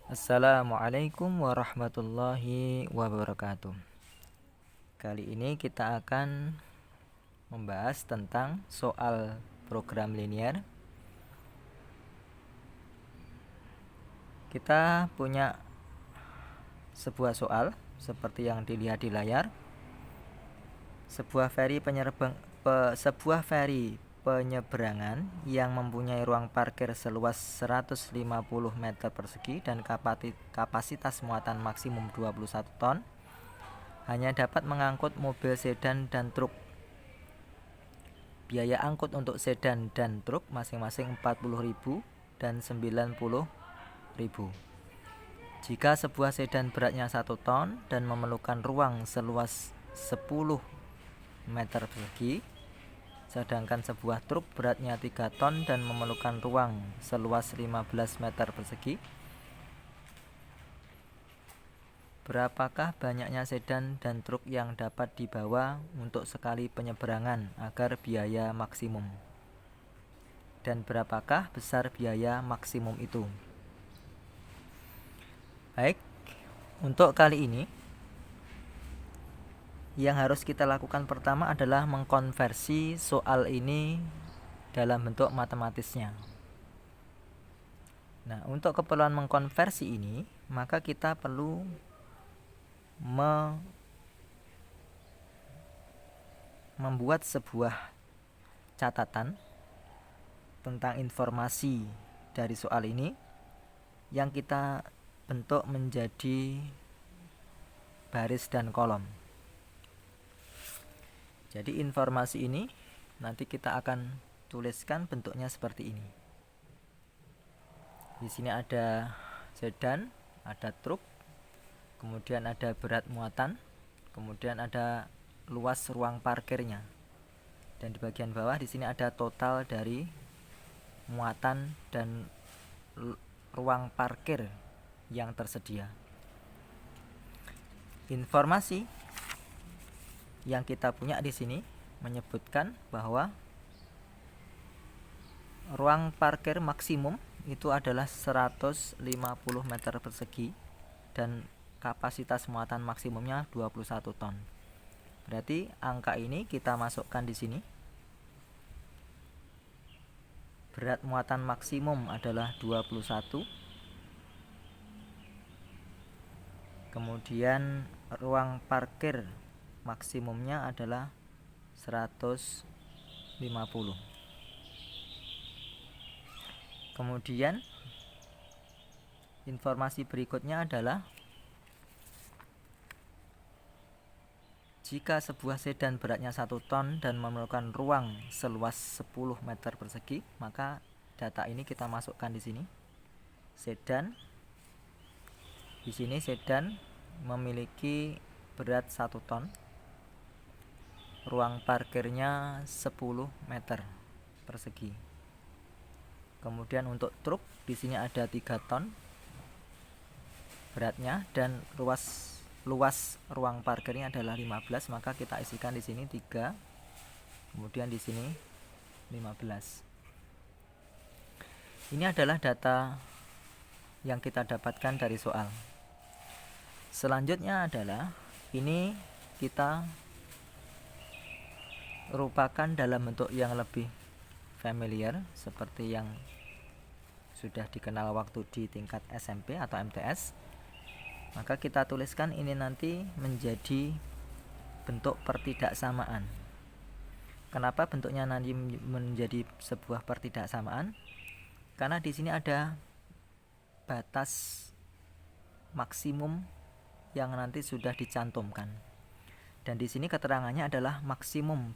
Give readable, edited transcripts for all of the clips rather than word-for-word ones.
Assalamualaikum warahmatullahi wabarakatuh. Kali ini kita akan membahas tentang soal program linear. Kita punya sebuah soal seperti yang dilihat di layar. Sebuah ferry penyeberangan yang mempunyai ruang parkir seluas 150 meter persegi dan kapasitas muatan maksimum 21 ton hanya dapat mengangkut mobil sedan dan truk. Biaya angkut untuk sedan dan truk masing-masing 40.000 dan 90.000. Jika sebuah sedan beratnya 1 ton dan memerlukan ruang seluas 10 meter persegi, sedangkan sebuah truk beratnya 3 ton dan memerlukan ruang seluas 15 meter persegi, berapakah banyaknya sedan dan truk yang dapat dibawa untuk sekali penyeberangan agar biaya maksimum? Dan berapakah besar biaya maksimum itu? Baik, untuk kali ini yang harus kita lakukan pertama adalah mengkonversi soal ini dalam bentuk matematisnya. Nah, untuk keperluan mengkonversi ini, maka kita perlu membuat sebuah catatan tentang informasi dari soal ini yang kita bentuk menjadi baris dan kolom. Jadi informasi ini nanti kita akan tuliskan bentuknya seperti ini. Di sini ada sedan, ada truk, kemudian ada berat muatan, kemudian ada luas ruang parkirnya. Dan di bagian bawah di sini ada total dari muatan dan ruang parkir yang tersedia. Informasi yang kita punya di sini menyebutkan bahwa ruang parkir maksimum itu adalah 150 meter persegi dan kapasitas muatan maksimumnya 21 ton. Berarti angka ini kita masukkan di sini. Berat muatan maksimum adalah 21. Kemudian ruang parkir maksimumnya adalah 150. Kemudian informasi berikutnya adalah jika sebuah sedan beratnya 1 ton dan memerlukan ruang seluas 10 meter persegi, maka data ini kita masukkan di sini. Sedan, di sini sedan memiliki berat 1 ton. Ruang parkirnya 10 meter persegi. Kemudian untuk truk di sini ada 3 ton beratnya dan luas ruang parkirnya adalah 15, maka kita isikan di sini 3. Kemudian di sini 15. Ini adalah data yang kita dapatkan dari soal. Selanjutnya adalah ini kita rupakan dalam bentuk yang lebih familiar seperti yang sudah dikenal waktu di tingkat SMP atau MTS. Maka kita tuliskan ini nanti menjadi bentuk pertidaksamaan. Kenapa bentuknya nanti menjadi sebuah pertidaksamaan? Karena di sini ada batas maksimum yang nanti sudah dicantumkan. Dan di sini keterangannya adalah maksimum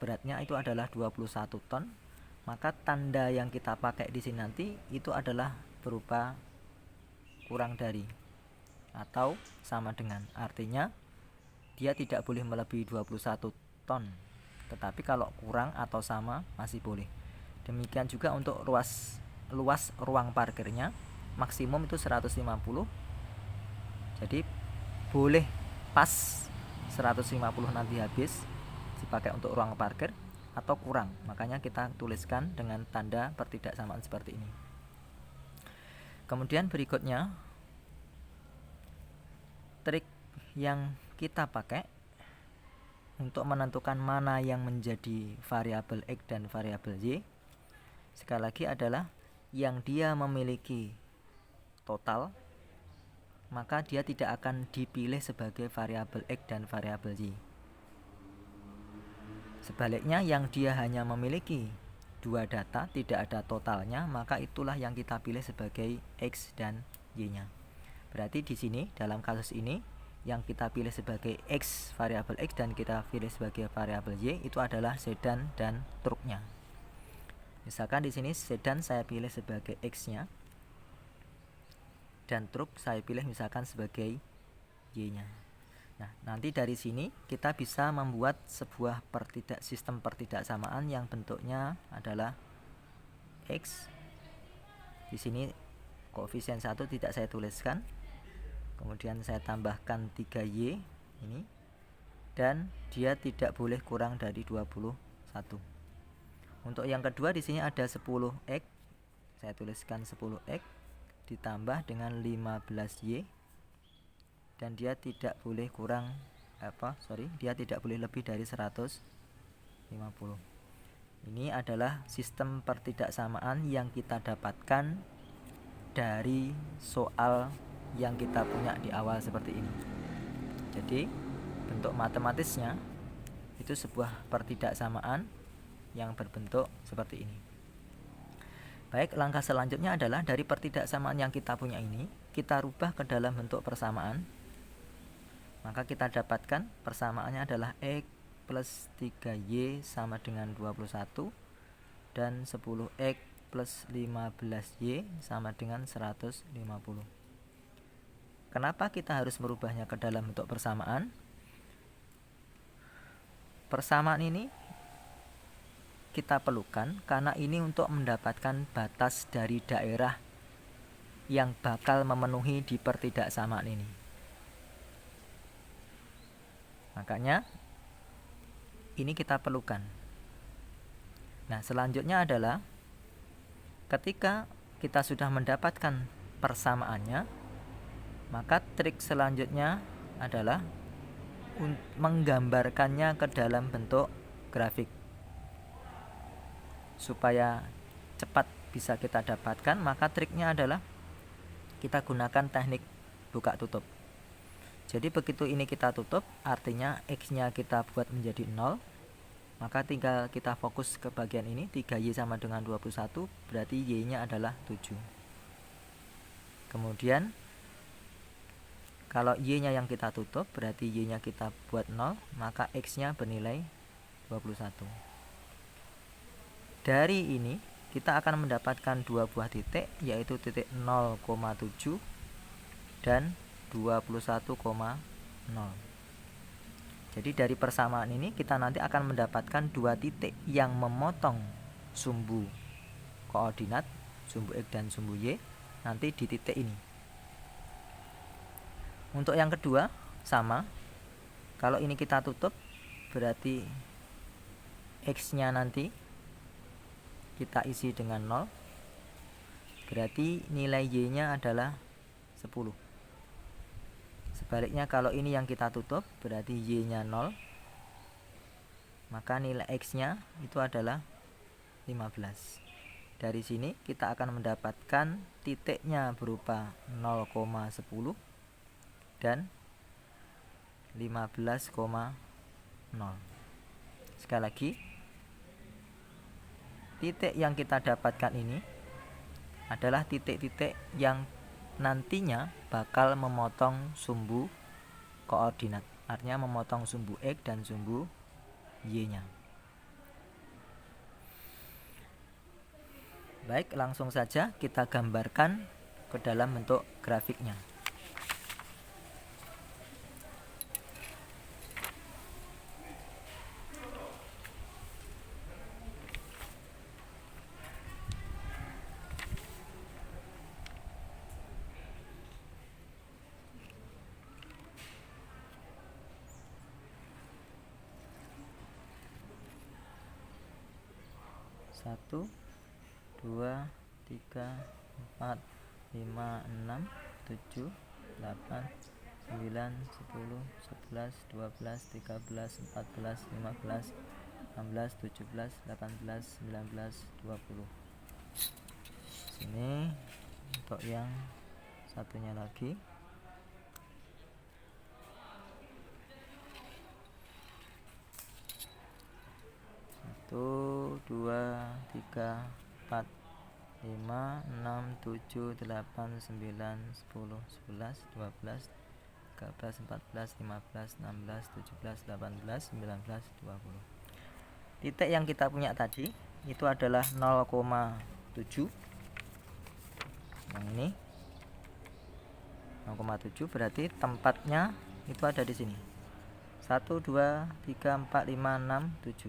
beratnya itu adalah 21 ton. Maka tanda yang kita pakai di sini nanti itu adalah berupa kurang dari atau sama dengan. Artinya dia tidak boleh melebihi 21 ton. Tetapi kalau kurang atau sama masih boleh. Demikian juga untuk luas ruang parkirnya maksimum itu 150. Jadi boleh pas 150 nanti habis dipakai untuk ruang parkir atau kurang. Makanya kita tuliskan dengan tanda pertidaksamaan seperti ini. Kemudian berikutnya trik yang kita pakai untuk menentukan mana yang menjadi variabel X dan variabel Y sekali lagi adalah yang dia memiliki total, maka dia tidak akan dipilih sebagai variabel X dan variabel Y. Sebaliknya, yang dia hanya memiliki dua data, tidak ada totalnya, maka itulah yang kita pilih sebagai X dan Y-nya. Berarti di sini dalam kasus ini yang kita pilih sebagai X, variabel X, dan kita pilih sebagai variabel Y itu adalah sedan dan truknya. Misalkan di sini sedan saya pilih sebagai X-nya dan truk saya pilih misalkan sebagai Y-nya. Nah, nanti dari sini kita bisa membuat sebuah sistem pertidaksamaan yang bentuknya adalah X. Di sini koefisien 1 tidak saya tuliskan. Kemudian saya tambahkan 3Y ini dan dia tidak boleh kurang dari 21. Untuk yang kedua di sini ada 10X. Saya tuliskan 10X ditambah dengan 15Y dan dia tidak boleh dia tidak boleh lebih dari 150. Ini adalah sistem pertidaksamaan yang kita dapatkan dari soal yang kita punya di awal seperti ini. Jadi bentuk matematisnya itu sebuah pertidaksamaan yang berbentuk seperti ini. Baik, langkah selanjutnya adalah dari pertidaksamaan yang kita punya ini kita rubah ke dalam bentuk persamaan. Maka kita dapatkan persamaannya adalah X plus 3Y sama dengan 21 dan 10X plus 15Y sama dengan 150. Kenapa kita harus merubahnya ke dalam bentuk persamaan? Persamaan ini kita perlukan karena ini untuk mendapatkan batas dari daerah yang bakal memenuhi di pertidaksamaan ini. Makanya ini kita perlukan. Nah, selanjutnya adalah ketika kita sudah mendapatkan persamaannya, maka trik selanjutnya adalah menggambarkannya ke dalam bentuk grafik. Supaya cepat bisa kita dapatkan, maka triknya adalah kita gunakan teknik buka tutup. Jadi begitu ini kita tutup, artinya X-nya kita buat menjadi 0. Maka tinggal kita fokus ke bagian ini, 3Y sama dengan 21, berarti Y-nya adalah 7. Kemudian kalau Y-nya yang kita tutup, berarti Y-nya kita buat 0, maka X-nya bernilai 21. Dari ini kita akan mendapatkan dua buah titik, yaitu titik 0,7 dan 21,0. Jadi dari persamaan ini kita nanti akan mendapatkan dua titik yang memotong sumbu koordinat, sumbu X dan sumbu Y, nanti di titik ini. Untuk yang kedua sama, kalau ini kita tutup berarti X-nya nanti kita isi dengan 0, berarti nilai Y-nya adalah 10. Sebaliknya kalau ini yang kita tutup berarti Y-nya 0, maka nilai X-nya itu adalah 15. Dari sini kita akan mendapatkan titiknya berupa 0,10 dan 15,0. Sekali lagi, titik yang kita dapatkan ini adalah titik-titik yang nantinya bakal memotong sumbu koordinat, artinya memotong sumbu X dan sumbu Y-nya. Baik, langsung saja kita gambarkan ke dalam bentuk grafiknya. Satu, 2, 3, 4, 5, 6, 7, 8, 9, 10, 11, 12, 13, 14, 15, 16, 17, 18, 19, 20. Sini untuk yang satunya lagi. Satu, 2, 3, 4, 5, 6, 7, 8, 9, 10, 11, 12, 13, 14, 15, 16, 17, 18, 19, 20. Titik yang kita punya tadi itu adalah 0,7. Yang ini 0,7 berarti tempatnya itu ada di sini. 1, 2, 3, 4, 5, 6, 7.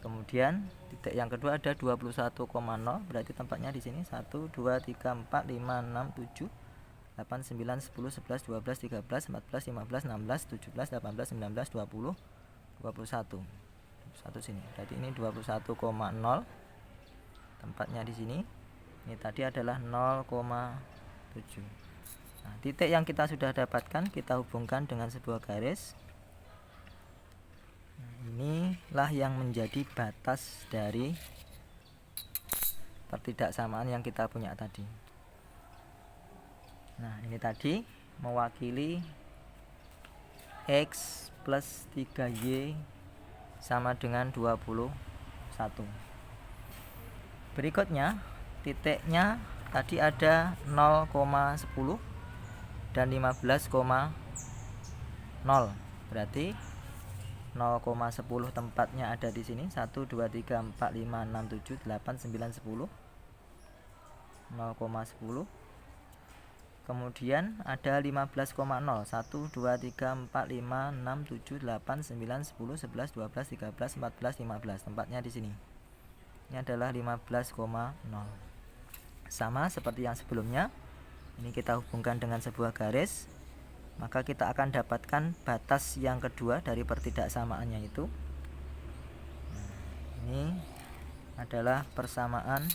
Kemudian titik yang kedua ada 21,0 berarti tempatnya di sini 1, 2, 3, 4, 5, 6, 7, 8, 9, 10, 11, 12, 13, 14, 15, 16, 17, 18, 19, 20, 21. 21 sini. Berarti ini 21,0 tempatnya di sini. Ini tadi adalah 0,7. Nah, titik yang kita sudah dapatkan kita hubungkan dengan sebuah garis. Nah, inilah yang menjadi batas dari pertidaksamaan yang kita punya tadi. Nah, ini tadi mewakili X plus 3Y sama dengan 21. Berikutnya titiknya tadi ada 0,10 dan 15,0. Berarti 0,10 tempatnya ada di sini. 1, 2, 3, 4, 5, 6, 7, 8, 9, 10. 0,10. Kemudian ada 15,0. 1, 2, 3, 4, 5, 6, 7, 8, 9, 10, 11, 12, 13, 14, 15. Tempatnya di sini. Ini adalah 15,0. Sama seperti yang sebelumnya. Ini kita hubungkan dengan sebuah garis. Maka kita akan dapatkan batas yang kedua dari pertidaksamaannya itu. Nah, ini adalah persamaan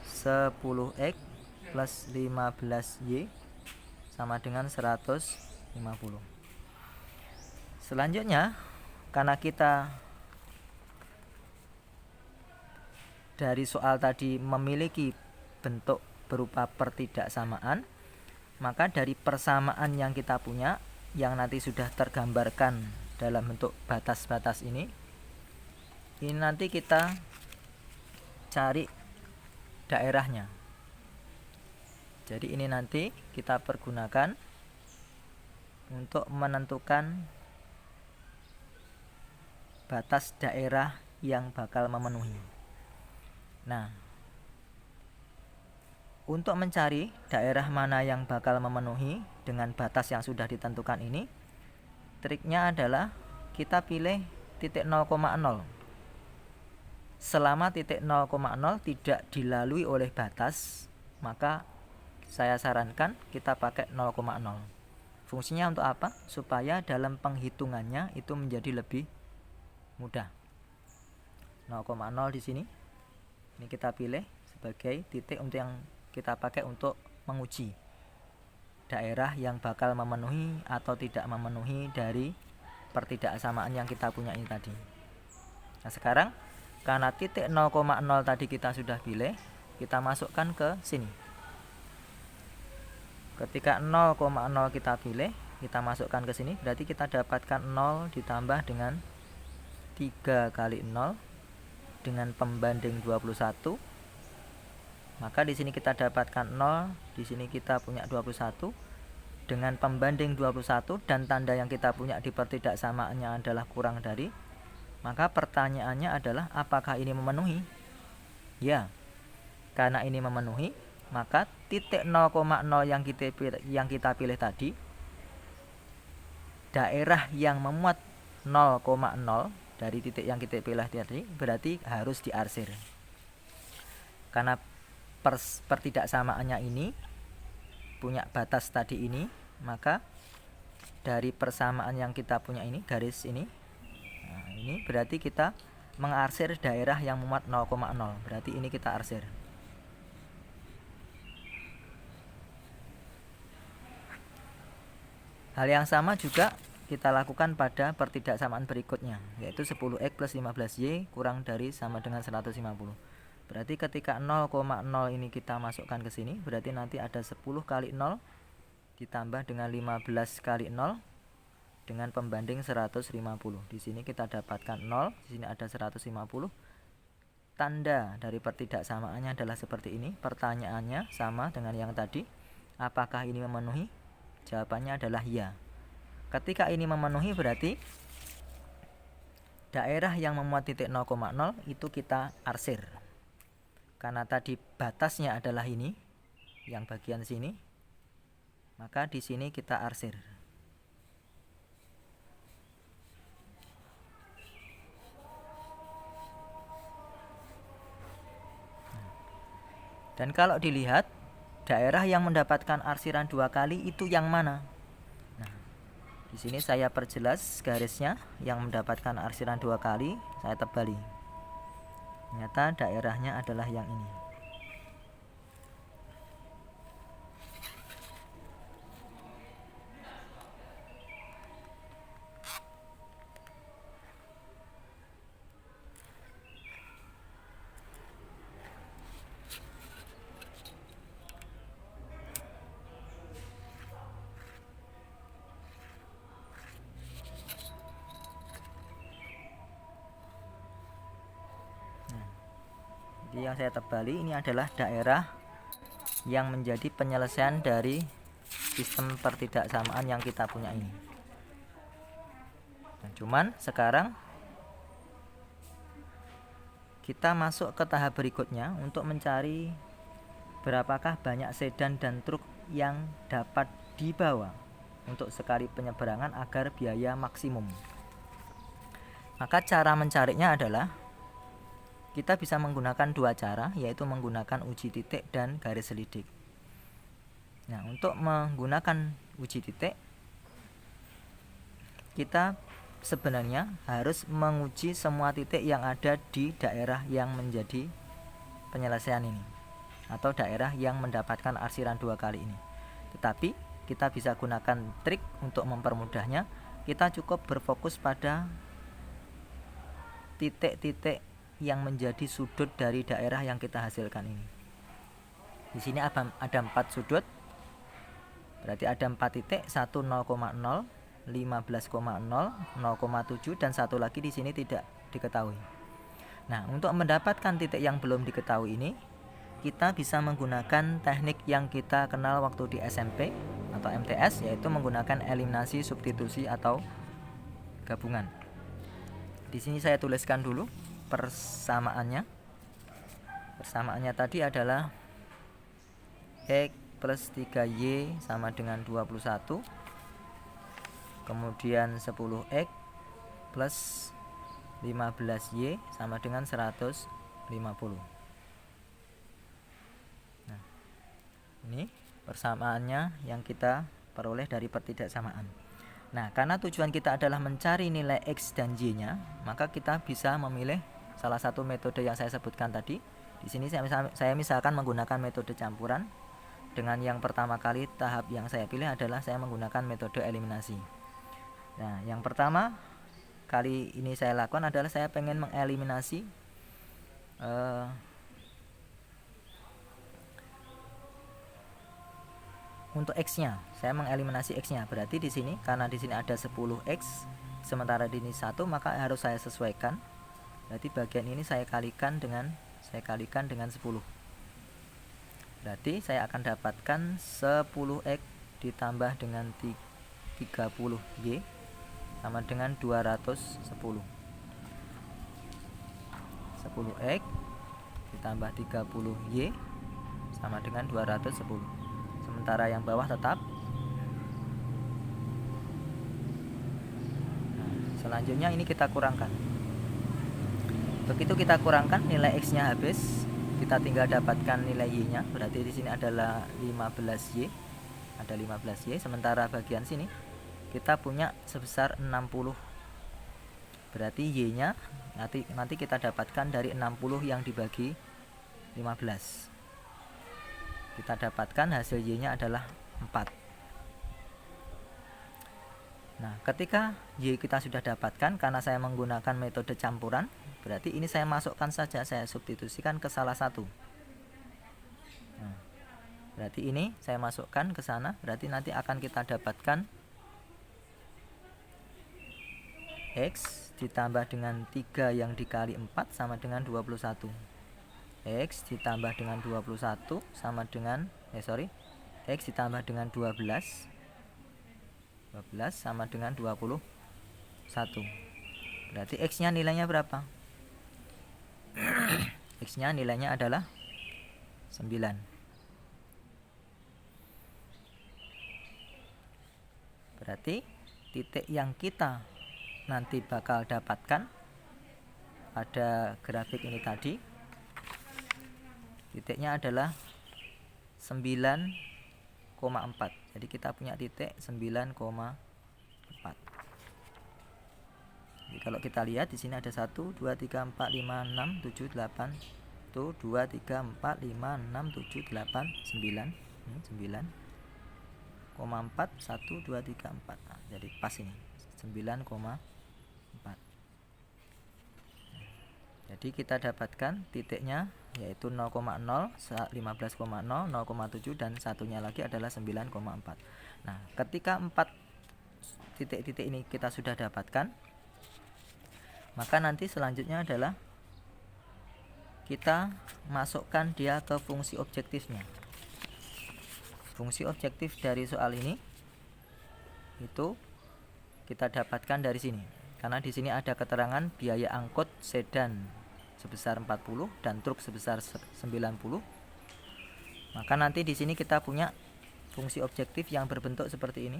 10x plus 15y sama dengan 150. Selanjutnya, karena kita dari soal tadi memiliki bentuk berupa pertidaksamaan, maka dari persamaan yang kita punya yang nanti sudah tergambarkan dalam bentuk batas-batas ini nanti kita cari daerahnya. Jadi ini nanti kita pergunakan untuk menentukan batas daerah yang bakal memenuhi. Nah, untuk mencari daerah mana yang bakal memenuhi dengan batas yang sudah ditentukan ini, triknya adalah kita pilih titik 0,0. Selama titik 0,0 tidak dilalui oleh batas, maka saya sarankan kita pakai 0,0. Fungsinya untuk apa? Supaya dalam penghitungannya itu menjadi lebih mudah. 0,0 di sini. Ini kita pilih sebagai titik untuk yang kita pakai untuk menguji daerah yang bakal memenuhi atau tidak memenuhi dari pertidaksamaan yang kita punya ini tadi. Nah, sekarang karena titik 0,0 tadi kita sudah pilih, kita masukkan ke sini. Ketika 0,0 kita pilih, kita masukkan ke sini, berarti kita dapatkan 0 ditambah dengan 3 kali 0 dengan pembanding 21. Maka di sini kita dapatkan 0, di sini kita punya 21 dengan pembanding 21 dan tanda yang kita punya di pertidaksamaannya adalah kurang dari. Maka pertanyaannya adalah apakah ini memenuhi? Ya. Karena ini memenuhi, maka titik 0,0 yang kita pilih tadi, daerah yang memuat 0,0 dari titik yang kita pilih tadi berarti harus diarsir. Karena pertidaksamaannya ini punya batas tadi ini, maka dari persamaan yang kita punya ini, garis ini, nah ini berarti kita mengarsir daerah yang memuat 0,0. Berarti ini kita arsir. Hal yang sama juga kita lakukan pada pertidaksamaan berikutnya, yaitu 10x plus 15y kurang dari sama dengan 150. Berarti ketika 0,0 ini kita masukkan ke sini, berarti nanti ada 10 kali 0 ditambah dengan 15 kali 0 dengan pembanding 150. Di sini kita dapatkan 0, di sini ada 150. Tanda dari pertidaksamaannya adalah seperti ini. Pertanyaannya sama dengan yang tadi. Apakah ini memenuhi? Jawabannya adalah ya. Ketika ini memenuhi berarti daerah yang memuat titik 0,0 itu kita arsir. Karena tadi batasnya adalah ini, yang bagian sini, maka di sini kita arsir. Dan kalau dilihat daerah yang mendapatkan arsiran 2 kali itu yang mana? Nah, di sini saya perjelas garisnya. Yang mendapatkan arsiran 2 kali saya tebali. Ternyata daerahnya adalah yang ini. Jadi yang saya tebali ini adalah daerah yang menjadi penyelesaian dari sistem pertidaksamaan yang kita punya ini. Nah, cuman sekarang kita masuk ke tahap berikutnya untuk mencari berapakah banyak sedan dan truk yang dapat dibawa untuk sekali penyeberangan agar biaya maksimum. Maka cara mencarinya adalah kita bisa menggunakan 2 cara, yaitu menggunakan uji titik dan garis selidik. Nah, untuk menggunakan uji titik, kita sebenarnya harus menguji semua titik yang ada di daerah yang menjadi penyelesaian ini, atau daerah yang mendapatkan arsiran 2 kali ini. Tetapi kita bisa gunakan trik untuk mempermudahnya. Kita cukup berfokus pada titik-titik yang menjadi sudut dari daerah yang kita hasilkan ini. Di sini ada 4 sudut. Berarti ada 4 titik, 1 0,0, 15,0, 0,7 dan satu lagi di sini tidak diketahui. Nah, untuk mendapatkan titik yang belum diketahui ini, kita bisa menggunakan teknik yang kita kenal waktu di SMP atau MTS, yaitu menggunakan eliminasi, substitusi atau gabungan. Di sini saya tuliskan dulu persamaannya. Persamaannya tadi adalah X plus 3Y sama dengan 21, kemudian 10X plus 15Y sama dengan 150. Nah, ini persamaannya yang kita peroleh dari pertidaksamaan. Nah, karena tujuan kita adalah mencari nilai X dan Y-nya, maka kita bisa memilih salah satu metode yang saya sebutkan tadi. Di sini saya misalkan menggunakan metode campuran. Dengan yang pertama kali tahap yang saya pilih adalah saya menggunakan metode eliminasi. Nah, yang pertama kali ini saya lakukan adalah saya pengen mengeliminasi untuk X-nya. Saya mengeliminasi X-nya. Berarti di sini karena di sini ada 10X sementara di ini 1, maka harus saya sesuaikan. Berarti bagian ini saya kalikan dengan 10. Berarti saya akan dapatkan 10X ditambah dengan 30Y sama dengan 210. 10X ditambah 30Y sama dengan 210. Sementara yang bawah tetap. Nah, selanjutnya ini kita kurangkan. Begitu kita kurangkan, nilai X-nya habis, kita tinggal dapatkan nilai Y-nya. Berarti di sini adalah 15Y. Ada 15Y, sementara bagian sini kita punya sebesar 60. Berarti Y-nya nanti kita dapatkan dari 60 yang dibagi 15. Kita dapatkan hasil Y-nya adalah 4. Nah, ketika Y kita sudah dapatkan, karena saya menggunakan metode campuran, berarti ini saya masukkan saja, saya substitusikan ke salah satu. Nah, berarti ini saya masukkan ke sana, berarti nanti akan kita dapatkan X ditambah dengan 3 yang dikali 4 sama dengan 21. X ditambah dengan 21 sama dengan X ditambah dengan 12 sama dengan 21. Berarti X nya nilainya berapa? X nya nilainya adalah 9. Berarti titik yang kita nanti bakal dapatkan pada grafik ini tadi, titiknya adalah 9,4. Jadi kita punya titik 9,4. Jadi kalau kita lihat di sini ada 1 2 3 4 5 6 7 8. Tuh 2 3 4 5 6 7 8 9. 9,4 1 2 3 4. Nah, jadi pas ini 9,4. Jadi kita dapatkan titiknya yaitu 0,0, 15,0, 0,7 dan satunya lagi adalah 9,4. Nah, ketika 4 titik-titik ini kita sudah dapatkan, maka nanti selanjutnya adalah kita masukkan dia ke fungsi objektifnya. Fungsi objektif dari soal ini itu kita dapatkan dari sini. Karena di sini ada keterangan biaya angkut sedan sebesar 40 dan truk sebesar 90. Maka nanti di sini kita punya fungsi objektif yang berbentuk seperti ini.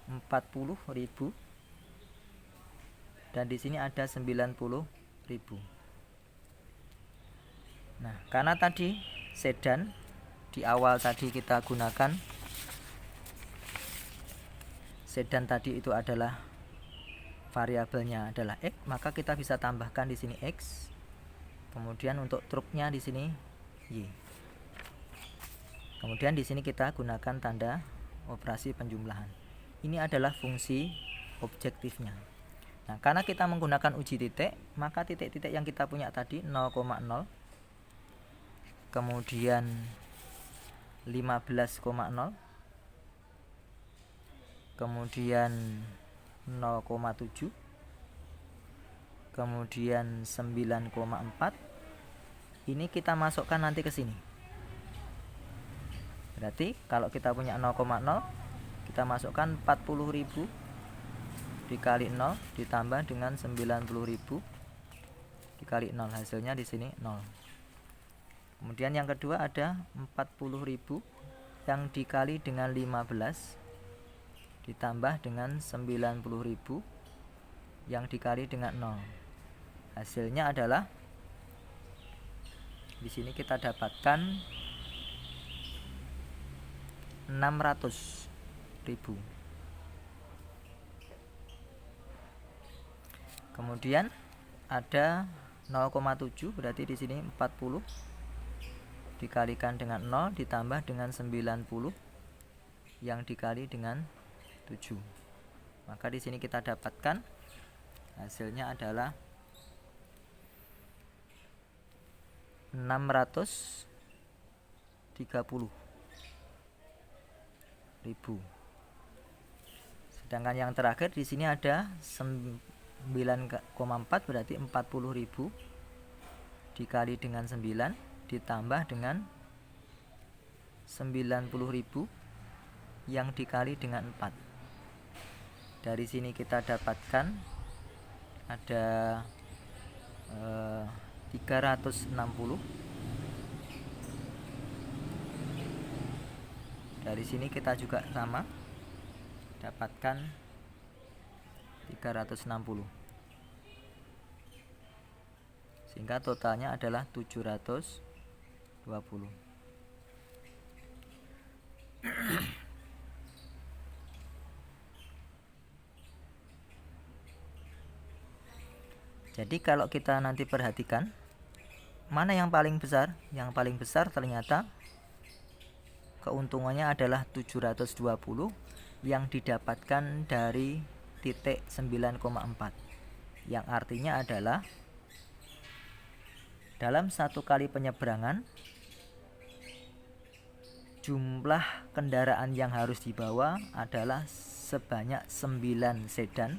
40.000 dan di sini ada 90.000. Nah, karena tadi sedan di awal tadi kita gunakan sedan tadi itu adalah variabelnya adalah X, maka kita bisa tambahkan di sini X. Kemudian untuk truknya di sini Y. Kemudian di sini kita gunakan tanda operasi penjumlahan. Ini adalah fungsi objektifnya. Nah, karena kita menggunakan uji titik, maka titik-titik yang kita punya tadi 0,0, kemudian 15,0, kemudian 0,7, kemudian 9,4. Ini kita masukkan nanti ke sini. Berarti kalau kita punya 0,0, kita masukkan 40.000 dikali 0 ditambah dengan 90.000 dikali 0, hasilnya di sini 0. Kemudian yang kedua ada 40.000 yang dikali dengan 15 ditambah dengan 90.000 yang dikali dengan 0. Hasilnya adalah di sini kita dapatkan 600.000. Kemudian ada 0,7, berarti di sini 40 dikalikan dengan 0 ditambah dengan 90 yang dikali dengan 7. Maka di sini kita dapatkan hasilnya adalah 630.000. Sedangkan yang terakhir di sini ada 9,4, berarti 40.000 dikali dengan 9 ditambah dengan 90.000 yang dikali dengan 4. Dari sini kita dapatkan ada 360. Dari sini kita juga sama dapatkan 360. Sehingga totalnya adalah 720. Jadi kalau kita nanti perhatikan mana yang paling besar? Yang paling besar ternyata keuntungannya adalah 720 yang didapatkan dari titik 9,4, yang artinya adalah dalam satu kali penyeberangan jumlah kendaraan yang harus dibawa adalah sebanyak 9 sedan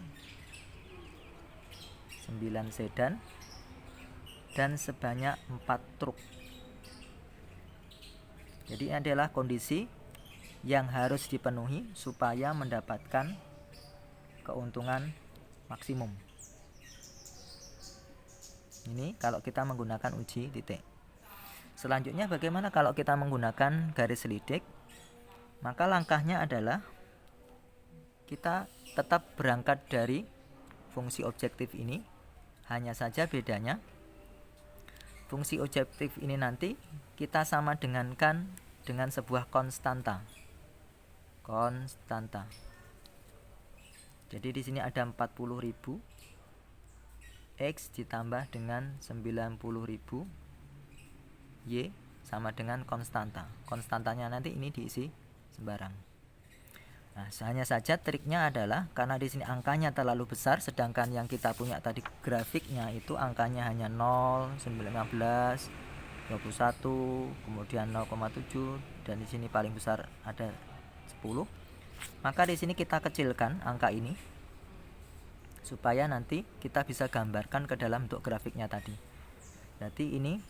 dan sebanyak 4 truk. Jadi ini adalah kondisi yang harus dipenuhi supaya mendapatkan keuntungan maksimum. Ini kalau kita menggunakan uji titik. Selanjutnya bagaimana kalau kita menggunakan garis selidik? Maka langkahnya adalah kita tetap berangkat dari fungsi objektif ini, hanya saja bedanya fungsi objektif ini nanti kita sama dengankan dengan sebuah konstanta. Jadi di sini ada 40.000 X ditambah dengan 90.000 Y sama dengan konstanta. Konstantanya nanti ini diisi sembarang. Nah, hanya saja triknya adalah karena di sini angkanya terlalu besar, sedangkan yang kita punya tadi grafiknya itu angkanya hanya 0, 15, 21, kemudian 0,7 dan di sini paling besar ada 10. Maka di sini kita kecilkan angka ini supaya nanti kita bisa gambarkan ke dalam bentuk grafiknya tadi. Jadi ini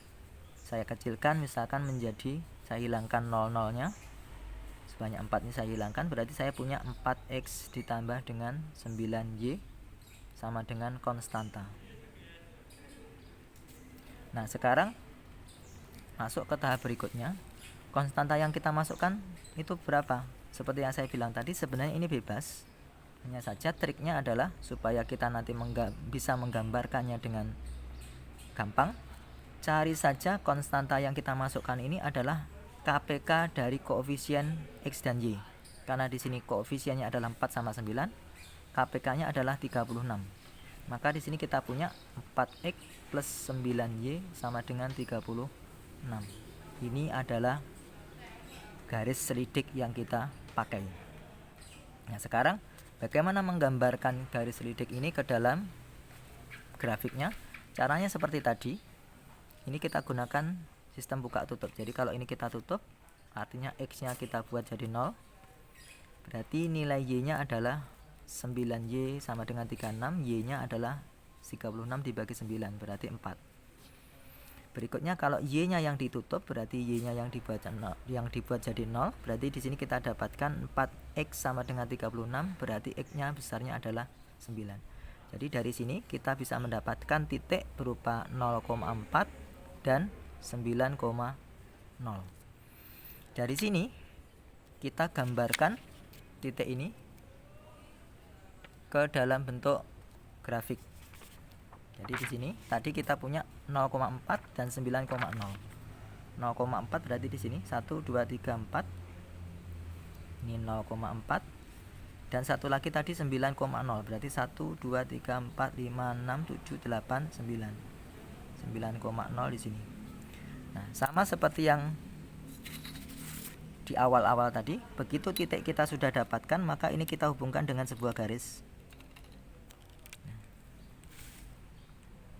saya kecilkan, misalkan menjadi, saya hilangkan 00-nya, sebanyak 4 ini saya hilangkan, berarti saya punya 4x ditambah dengan 9y sama dengan konstanta. Nah, sekarang masuk ke tahap berikutnya. Konstanta yang kita masukkan itu berapa? Seperti yang saya bilang tadi, sebenarnya ini bebas. Hanya saja triknya adalah supaya kita nanti bisa menggambarkannya dengan gampang. Cari saja konstanta yang kita masukkan ini adalah KPK dari koefisien X dan Y. Karena di sini koefisiennya adalah 4 sama 9, KPK-nya adalah 36. Maka di sini kita punya 4X plus 9Y sama dengan 36. Ini adalah garis selidik yang kita pakai. Nah, sekarang bagaimana menggambarkan garis selidik ini ke dalam grafiknya? Caranya seperti tadi. Ini kita gunakan sistem buka tutup. Jadi kalau ini kita tutup, artinya X-nya kita buat jadi 0. Berarti nilai Y-nya adalah 9Y sama dengan 36. Y-nya adalah 36 dibagi 9, berarti 4. Berikutnya kalau Y-nya yang ditutup, berarti Y-nya yang dibuat jadi 0. Berarti di sini kita dapatkan 4X sama dengan 36, berarti X-nya besarnya adalah 9. Jadi dari sini kita bisa mendapatkan titik berupa 0,4 dan 9,0. Dari sini kita gambarkan titik ini ke dalam bentuk grafik. Jadi di sini tadi kita punya 0,4 dan 9,0. 0,4 berarti di sini 1 2 3 4. Ini 0,4 dan satu lagi tadi 9,0 berarti 1 2 3 4 5 6 7 8 9. 9,0 di sini. Nah, sama seperti yang di awal-awal tadi, begitu titik kita sudah dapatkan, maka ini kita hubungkan dengan sebuah garis.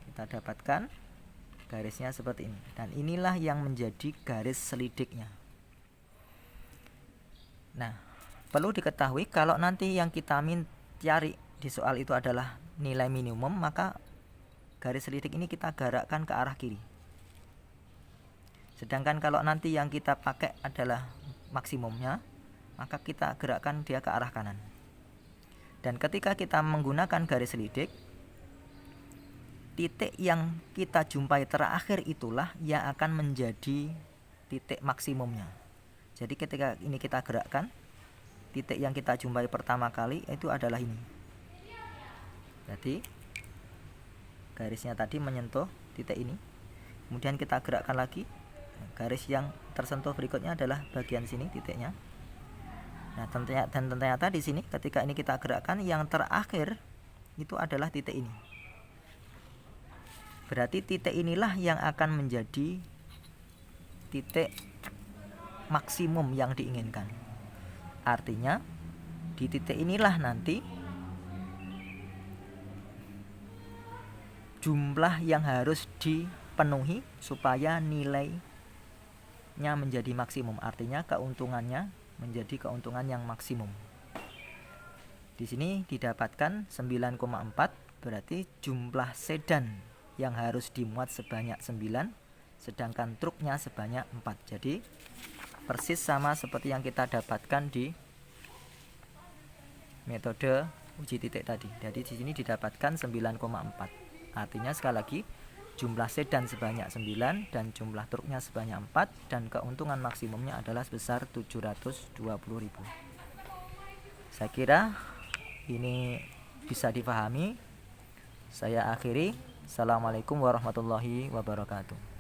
Kita dapatkan garisnya seperti ini, dan inilah yang menjadi garis selidiknya. Nah, perlu diketahui kalau nanti yang kita cari di soal itu adalah nilai minimum, maka garis selidik ini kita gerakkan ke arah kiri. Sedangkan kalau nanti yang kita pakai adalah maksimumnya, maka kita gerakkan dia ke arah kanan. Dan ketika kita menggunakan garis selidik, titik yang kita jumpai terakhir itulah yang akan menjadi titik maksimumnya. Jadi ketika ini kita gerakkan, titik yang kita jumpai pertama kali itu adalah ini. Jadi garisnya tadi menyentuh titik ini, kemudian kita gerakkan lagi, garis yang tersentuh berikutnya adalah bagian sini titiknya. Nah, ternyata di sini ketika ini kita gerakkan, yang terakhir itu adalah titik ini. Berarti titik inilah yang akan menjadi titik maksimum yang diinginkan. Artinya Di titik inilah nanti jumlah yang harus dipenuhi supaya nilainya menjadi maksimum. Artinya keuntungannya menjadi keuntungan yang maksimum. Di sini didapatkan 9,4, berarti jumlah sedan yang harus dimuat sebanyak 9, sedangkan truknya sebanyak 4. Jadi persis sama seperti yang kita dapatkan di metode uji titik tadi. Jadi di sini didapatkan 9,4. Artinya sekali lagi jumlah sedan sebanyak 9 dan jumlah truknya sebanyak 4 dan keuntungan maksimumnya adalah sebesar 720.000. Saya kira ini bisa dipahami. Saya akhiri. Assalamualaikum warahmatullahi wabarakatuh.